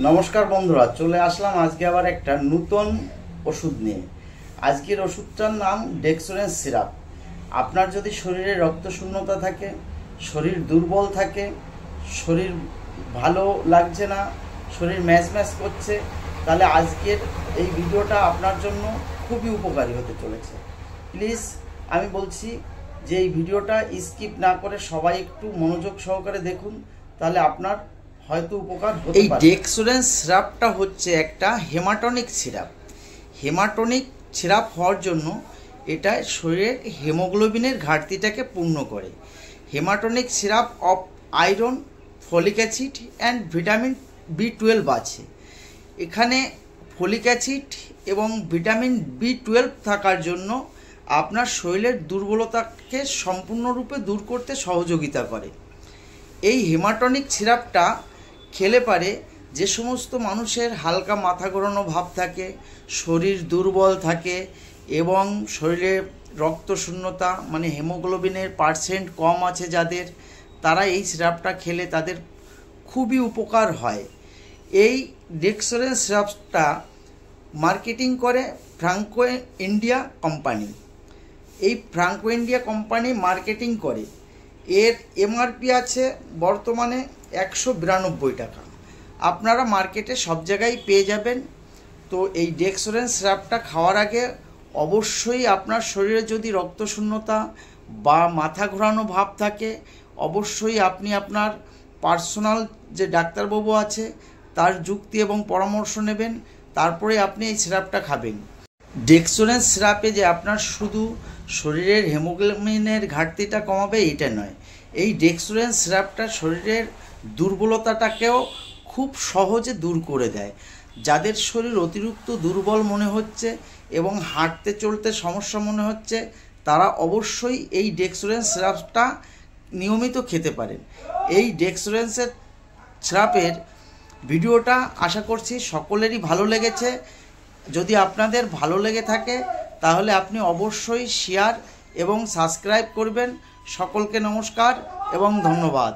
নমস্কার বন্ধুরা, চলে আসলাম আজকে আবার একটা নতুন ওষুধ নিয়ে। আজকের ওষুধটার নাম ডেক্সোরেন্স সিরাপ। আপনার যদি শরীরে রক্ত শূন্যতা থাকে, শরীর দুর্বল থাকে, শরীর ভালো লাগছে না, শরীর ম্যাচ ম্যাচ করছে, তাহলে আজকের এই ভিডিওটা আপনার জন্য খুবই উপকারী হতে চলেছে। প্লিজ আমি বলছি যে এই ভিডিওটা স্কিপ না করে সবাই একটু মনোযোগ সহকারে দেখুন, তাহলে আপনার হয়তো উপকার হতে পারে। এই ডেক্সোরেন্স সিরাপটা হচ্ছে একটা হেমাটনিক সিরাপ। হেমাটনিক সিরাপ হওয়ার জন্য এটা শরীরের হিমোগ্লোবিনের ঘাটতিটাকে পূর্ণ করে। Haematinic syrup of iron, folic acid and vitamin B12 আছে। এখানে ফলিক অ্যাসিড এবং ভিটামিন B12 থাকার জন্য আপনার শরীরের দুর্বলতাকে সম্পূর্ণরূপে দূর করতে সহযোগিতা করে। এই হেমাটনিক সিরাপটা খেলে পারে যে সমস্ত মানুষের হালকা মাথা ঘোরানো ভাব থাকে, শরীর দুর্বল থাকে এবং শরীরে রক্ত শূন্যতা মানে হিমোগ্লোবিনের পার্সেন্ট কম আছে যাদের, তারা এই সিরাপটা খেলে তাদের খুবই উপকার হয়। এই ডেক্সোরেন্স সিরাপটা মার্কেটিং করে ফ্রাঙ্কো ইন্ডিয়া কোম্পানি। এই ফ্রাঙ্কো ইন্ডিয়া কোম্পানি মার্কেটিং করে। এর এমআরপি আছে বর্তমানে 192 টাকা। আপনারা মার্কেটে সব জায়গায় পেয়ে যাবেন। তো এই ডেক্সোরেন্স সিরাপটা খাওয়ার আগে অবশ্যই আপনার শরীরে যদি রক্তশূন্যতা বা মাথা ঘোরানো ভাব থাকে, অবশ্যই আপনি আপনার পার্সোনাল যে ডাক্তারবাবু আছে তার যুক্তি এবং পরামর্শ নেবেন, তারপরে আপনি এই সিরাপটা খাবেন। ডেক্সোরেন্স সিরাপে যে আপনার শুধু শরীরের হিমোগ্লোবিনের ঘাটতিটা কমাবে এটা নয়, এই ডেক্সোরেন্স সিরাপটা শরীরের দুর্বলতাটাকেও খুব সহজে দূর করে দেয়। যাদের শরীর অতিরিক্ত দুর্বল মনে হচ্ছে এবং হাঁটতে চলতে সমস্যা মনে হচ্ছে, তারা অবশ্যই এই ডেক্সোরেন্স সিরাপটা নিয়মিত খেতে পারেন। এই ডেক্সোরেন্সের সিরাপের ভিডিওটা আশা করছি সকলেরই ভালো লেগেছে। যদি আপনাদের ভালো লেগে থাকে তাহলে আপনি অবশ্যই শেয়ার এবং সাবস্ক্রাইব করবেন। সকলকে নমস্কার এবং ধন্যবাদ।